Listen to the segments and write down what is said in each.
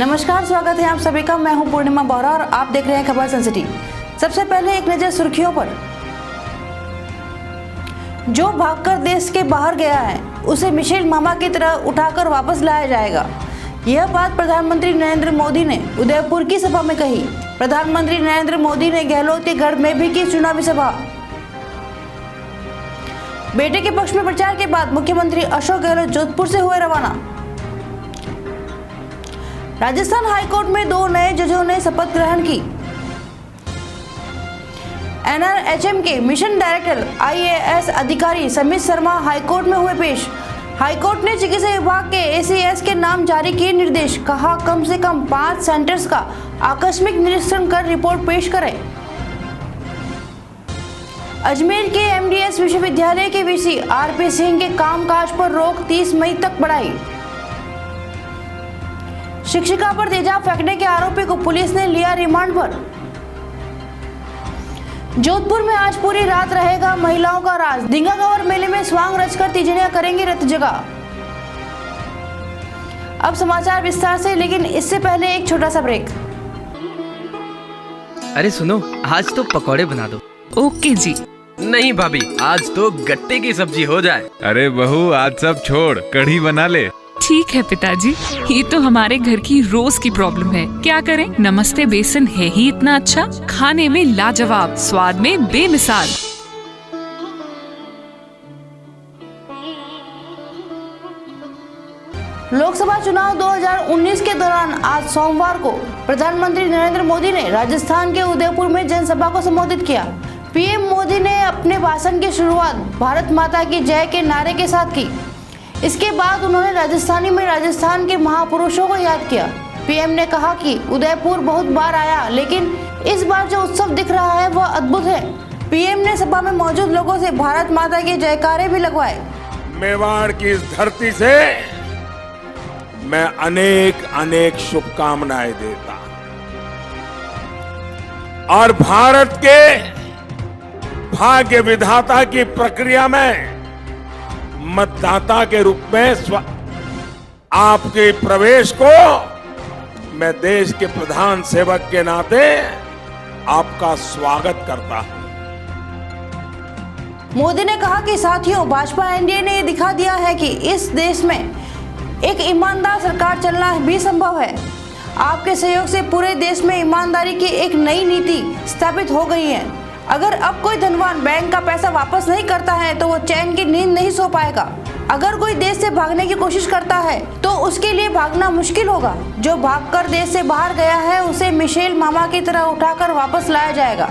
नमस्कार, स्वागत है आप सभी का। मैं हूं पूर्णिमा बोरा और आप देख रहे हैं खबर सेंसिटिव। सबसे पहले एक नजर सुर्खियों पर। जो भागकर देश के बाहर गया है उसे मिशेल मामा की तरह उठाकर वापस लाया जाएगा। यह बात प्रधानमंत्री नरेंद्र मोदी ने उदयपुर की सभा में कही। प्रधानमंत्री नरेंद्र मोदी ने गहलोत के गढ़ में भी की चुनावी सभा। बेटे के पक्ष में प्रचार के बाद मुख्यमंत्री अशोक गहलोत जोधपुर से हुए रवाना। राजस्थान हाईकोर्ट में 2 नए जजों ने शपथ ग्रहण की। NRHM के मिशन डायरेक्टर IAS अधिकारी समित शर्मा हाईकोर्ट में हुए पेश। हाईकोर्ट ने चिकित्सा विभाग के ACS के नाम जारी किए निर्देश। कहा कम से कम 5 सेंटर्स का आकस्मिक निरीक्षण कर रिपोर्ट पेश करें। अजमेर के MDS विश्वविद्यालय के VC RP सिंह के कामकाज पर रोक 30 मई तक बढ़ाई। शिक्षिका पर तेजाब फेंकने के आरोपी को पुलिस ने लिया रिमांड पर। जोधपुर में आज पूरी रात रहेगा महिलाओं का राज। धिंगागवर मेले में स्वांग रचकर तीजड़ियां करेंगी रत जगह। अब समाचार विस्तार से, लेकिन इससे पहले एक छोटा सा ब्रेक। अरे सुनो, आज तो पकौड़े बना दो। ओके जी। नहीं भाभी, आज तो गट्टे की सब्जी हो जाए। अरे बहू, आज सब छोड़, कढ़ी बना ले। ठीक है पिताजी, ये तो हमारे घर की रोज की प्रॉब्लम है। क्या करें, नमस्ते बेसन है ही इतना अच्छा, खाने में लाजवाब, स्वाद में बेमिसाल। लोकसभा चुनाव 2019 के दौरान आज सोमवार को प्रधानमंत्री नरेंद्र मोदी ने राजस्थान के उदयपुर में जनसभा को संबोधित किया। PM मोदी ने अपने भाषण की शुरुआत भारत माता की जय के नारे के साथ की। इसके बाद उन्होंने राजस्थानी में राजस्थान के महापुरुषों को याद किया। PM ने कहा कि उदयपुर बहुत बार आया, लेकिन इस बार जो उत्सव दिख रहा है वह अद्भुत है। PM ने सभा में मौजूद लोगों से भारत माता के जयकारे भी लगवाए। मेवाड़ की इस धरती से मैं अनेक अनेक शुभकामनाएं देता और भारत के भाग्य विधाता की प्रक्रिया में मतदाता के रूप में आपके प्रवेश को मैं देश के प्रधान सेवक के नाते आपका स्वागत करता हूं। मोदी ने कहा कि साथियों, भाजपा NDA ने ये दिखा दिया है कि इस देश में एक ईमानदार सरकार चलना भी संभव है। आपके सहयोग से पूरे देश में ईमानदारी की एक नई नीति स्थापित हो गई है। अगर अब कोई धनवान बैंक का पैसा वापस नहीं करता है तो वो चैन की नींद नहीं सो पाएगा। अगर कोई देश से भागने की कोशिश करता है तो उसके लिए भागना मुश्किल होगा। जो भागकर देश से बाहर गया है उसे मिशेल मामा की तरह उठाकर वापस लाया जाएगा।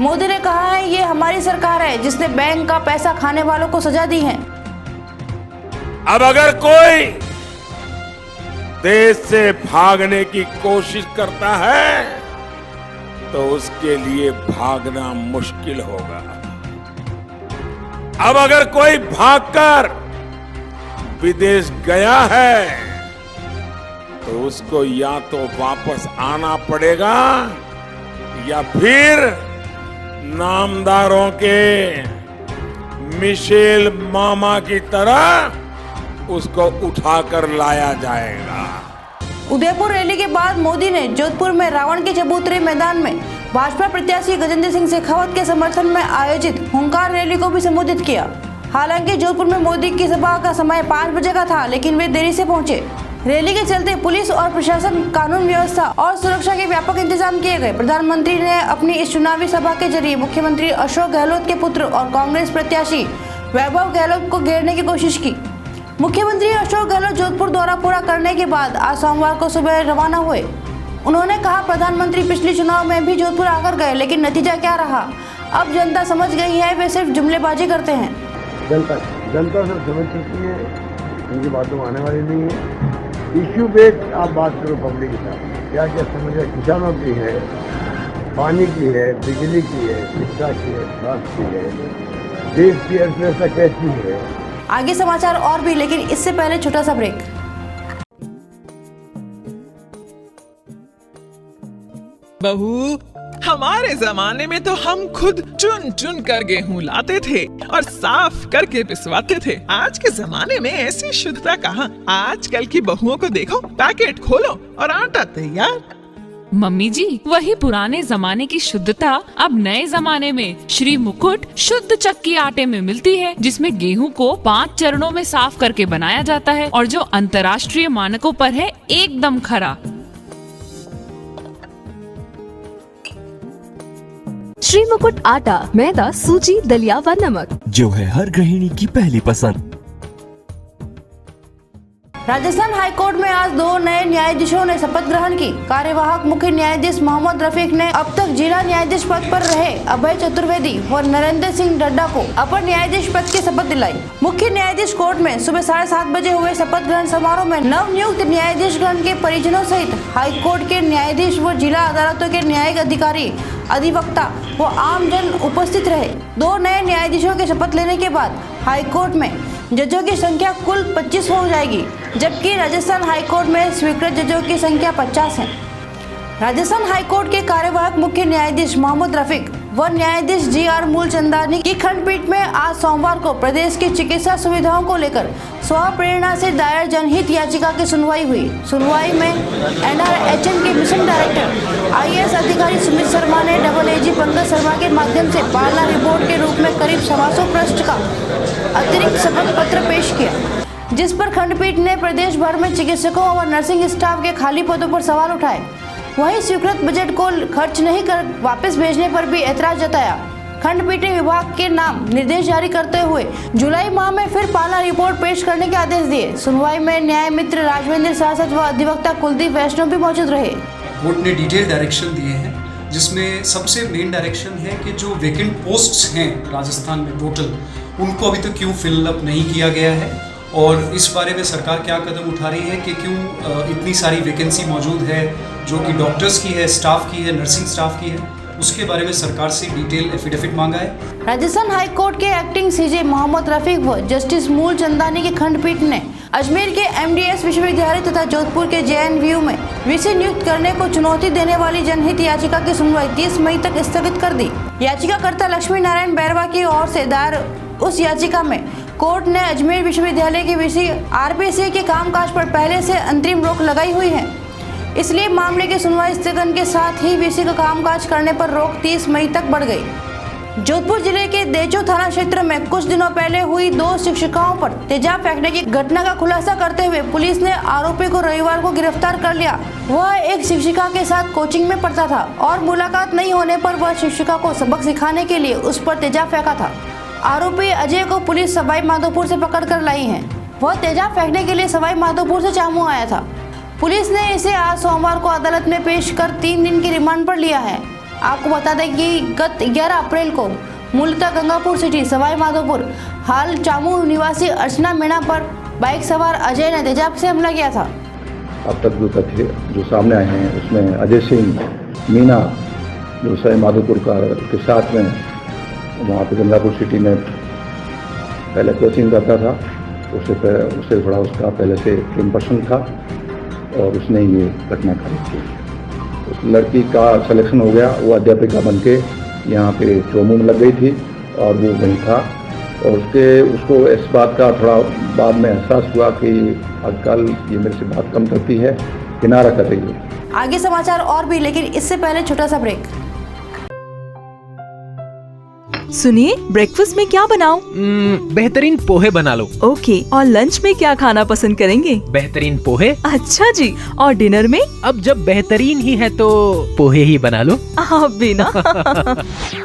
मोदी ने कहा है, ये हमारी सरकार है जिसने बैंक का पैसा खाने वालों को सजा दी है। अब अगर कोई देश से भागने की कोशिश करता है तो उसके लिए भागना मुश्किल होगा। अब अगर कोई भागकर विदेश गया है तो उसको या तो वापस आना पड़ेगा या फिर नामदारों के मिशेल मामा की तरह उसको उठाकर लाया जाएगा। उदयपुर रैली के बाद मोदी ने जोधपुर में रावण के चबूतरे मैदान में भाजपा प्रत्याशी गजेंद्र सिंह शेखावत के समर्थन में आयोजित हुंकार रैली को भी संबोधित किया। हालांकि जोधपुर में मोदी की सभा का समय 5 बजे का था, लेकिन वे देरी से पहुंचे। रैली के चलते पुलिस और प्रशासन, कानून व्यवस्था और सुरक्षा के व्यापक इंतजाम किए गए। प्रधानमंत्री ने अपनी इस चुनावी सभा के जरिए मुख्यमंत्री अशोक गहलोत के पुत्र और कांग्रेस प्रत्याशी वैभव गहलोत को घेरने की कोशिश की। मुख्यमंत्री अशोक गहलोत जोधपुर दौरा पूरा करने के बाद आज सोमवार को सुबह रवाना हुए। उन्होंने कहा, प्रधानमंत्री पिछले चुनाव में भी जोधपुर आकर गए, लेकिन नतीजा क्या रहा अब जनता समझ गई है। वे सिर्फ जुमलेबाजी करते हैं। जनता सब समझ चुकी है, उनकी बातों आने वाली नहीं है। इश्यू बेस्ड आप बात करो पब्लिक के साथ, क्या क्या समस्या किसानों की है, पानी की है, बिजली की है, शिक्षा की है, स्वास्थ्य की है, देश की अर्थव्यवस्था कैसी है। आगे समाचार और भी, लेकिन इससे पहले छोटा सा ब्रेक। बहू, हमारे जमाने में तो हम खुद चुन चुन कर गेहूं लाते थे और साफ करके पिसवाते थे। आज के जमाने में ऐसी शुद्धता कहाँ। आजकल की बहुओं को देखो, पैकेट खोलो और आटा तैयार। मम्मी जी, वही पुराने जमाने की शुद्धता अब नए जमाने में श्री मुकुट शुद्ध चक्की आटे में मिलती है, जिसमें गेहूं को 5 चरणों में साफ करके बनाया जाता है और जो अंतर्राष्ट्रीय मानकों पर है एकदम खरा। श्री मुकुट आटा, मैदा, सूजी, दलिया व नमक, जो है हर गृहिणी की पहली पसंद। राजस्थान हाईकोर्ट में आज 2 नए न्यायाधीशों ने शपथ ग्रहण की। कार्यवाहक मुख्य न्यायाधीश मोहम्मद रफीक ने अब तक जिला न्यायाधीश पद पर रहे अभय चतुर्वेदी और नरेंद्र सिंह ढड्डा को अपर न्यायाधीश पद की शपथ दिलाई। मुख्य न्यायाधीश कोर्ट में सुबह 7:30 बजे हुए शपथ ग्रहण समारोह में नव नियुक्त न्यायाधीश गण के परिजनों सहित हाईकोर्ट के न्यायाधीश व जिला अदालतों के न्यायिक अधिकारी, अधिवक्ता व आम जन उपस्थित रहे। 2 नए न्यायाधीशों के शपथ लेने के बाद हाईकोर्ट में जजों की संख्या कुल 25 हो जाएगी, जबकि राजस्थान हाईकोर्ट में स्वीकृत जजों की संख्या 50 है। राजस्थान हाईकोर्ट के कार्यवाहक मुख्य न्यायाधीश मोहम्मद रफीक व न्यायाधीश जी.आर. मूलचंदानी की खंडपीठ में आज सोमवार को प्रदेश की चिकित्सा सुविधाओं को लेकर स्वप्रेरणा से दायर जनहित याचिका की सुनवाई हुई। सुनवाई में NRHM के मिशन डायरेक्टर IAS अधिकारी सुमित शर्मा ने AAG पंकज शर्मा के माध्यम से पालना रिपोर्ट के रूप में करीब 125 पृष्ठ का अतिरिक्त शपथ पत्र पेश किया, जिस पर खंडपीठ ने प्रदेश भर में चिकित्सकों और नर्सिंग स्टाफ के खाली पदों पर सवाल उठाए। वहीं स्वीकृत बजट को खर्च नहीं कर वापस भेजने पर भी ऐतराज जताया। खंडपीठ ने विभाग के नाम निर्देश जारी करते हुए जुलाई माह में फिर पालना रिपोर्ट पेश करने के आदेश दिए। सुनवाई में न्याय मित्र राजवेंद्र सासत व अधिवक्ता कुलदीप वैष्णव भी मौजूद रहे। कोर्ट ने डिटेल डायरेक्शन दिए हैं, जिसमें सबसे मेन डायरेक्शन है कि जो वैकेंट पोस्ट्स हैं राजस्थान में टोटल, उनको अभी तक क्यों फिलअप नहीं किया गया है और इस बारे में सरकार क्या कदम उठा रही है कि क्यों इतनी सारी वैकेंसी मौजूद है जो कि डॉक्टर्स की है, स्टाफ की है, नर्सिंग स्टाफ की है, उसके बारे में सरकार से डिटेल एफिडेविट मांगा है। राजस्थान हाईकोर्ट के एक्टिंग CJ मोहम्मद रफीक व जस्टिस मूलचंदानी की खंडपीठ ने अजमेर के MDS विश्वविद्यालय तथा जोधपुर के JNVU में VC नियुक्त करने को चुनौती देने वाली जनहित याचिका की सुनवाई 30 मई तक स्थगित कर दी। याचिकाकर्ता लक्ष्मी नारायण बैरवा की ओर से दायर उस याचिका में कोर्ट ने अजमेर विश्वविद्यालय के VC RPC के कामकाज पर पहले से अंतरिम रोक लगाई हुई है, इसलिए मामले की सुनवाई स्थगन के साथ ही VC का कामकाज करने पर रोक 30 मई तक बढ़ गई। जोधपुर जिले के देचो थाना क्षेत्र में कुछ दिनों पहले हुई 2 शिक्षिकाओं पर तेजाब फेंकने की घटना का खुलासा करते हुए पुलिस ने आरोपी को रविवार को गिरफ्तार कर लिया। वह एक शिक्षिका के साथ कोचिंग में पढ़ता था और मुलाकात नहीं होने पर वह शिक्षिका को सबक सिखाने के लिए उस पर तेजाब फेंका था। आरोपी अजय को पुलिस सवाई माधोपुर से पकड़ कर लाई है। वह तेजाब फेंकने के लिए सवाई माधोपुर से चामू आया था। पुलिस ने इसे आज सोमवार को अदालत में पेश कर 3 दिन की रिमांड पर लिया है। आपको बता दें कि गत 11 अप्रैल को मूलतः गंगापुर सिटी सवाई माधोपुर हाल चामू निवासी अर्चना मीणा पर बाइक सवार अजय ने तेजाब से हमला किया था। अब तक जो तथ्य जो सामने आए हैं उसमें अजय सिंह मीणा जो सवाई माधोपुर के साथ में वहाँ पे गंगापुर सिटी में पहले कोचिंग करता था, उससे थोड़ा उसका पहले से प्रेम पसंद था और उसने ये घटना खड़ी की। उस लड़की का सिलेक्शन हो गया, वो अध्यापिका बनके यहाँ पे चोमू में लग गई थी और वो वहीं था और उसको इस बात का थोड़ा बाद में एहसास हुआ कि आजकल ये मेरे से बात कम करती है, किनारा कर रही है। आगे समाचार और भी, लेकिन इससे पहले छोटा सा ब्रेक। सुनिए, ब्रेकफास्ट में क्या बनाऊं? बेहतरीन पोहे बना लो। ओके, और लंच में क्या खाना पसंद करेंगे? बेहतरीन पोहे। अच्छा जी, और डिनर में? अब जब बेहतरीन ही है तो पोहे ही बना लो। आप भी ना।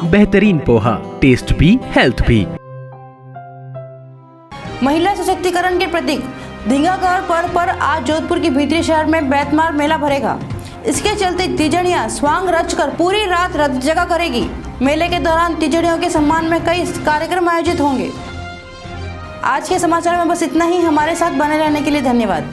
बेहतरीन पोहा, टेस्ट भी हेल्थ भी। महिला सशक्तिकरण के प्रतीक धींगाघर पर्व पर आज जोधपुर के भीतरी शहर में बैतमार मेला भरेगा। इसके चलते तिजड़ियां स्वांग रचकर पूरी रात जगह करेगी। मेले के दौरान तिजड़ियों के सम्मान में कई कार्यक्रम आयोजित होंगे। आज के समाचार में बस इतना ही। हमारे साथ बने रहने के लिए धन्यवाद।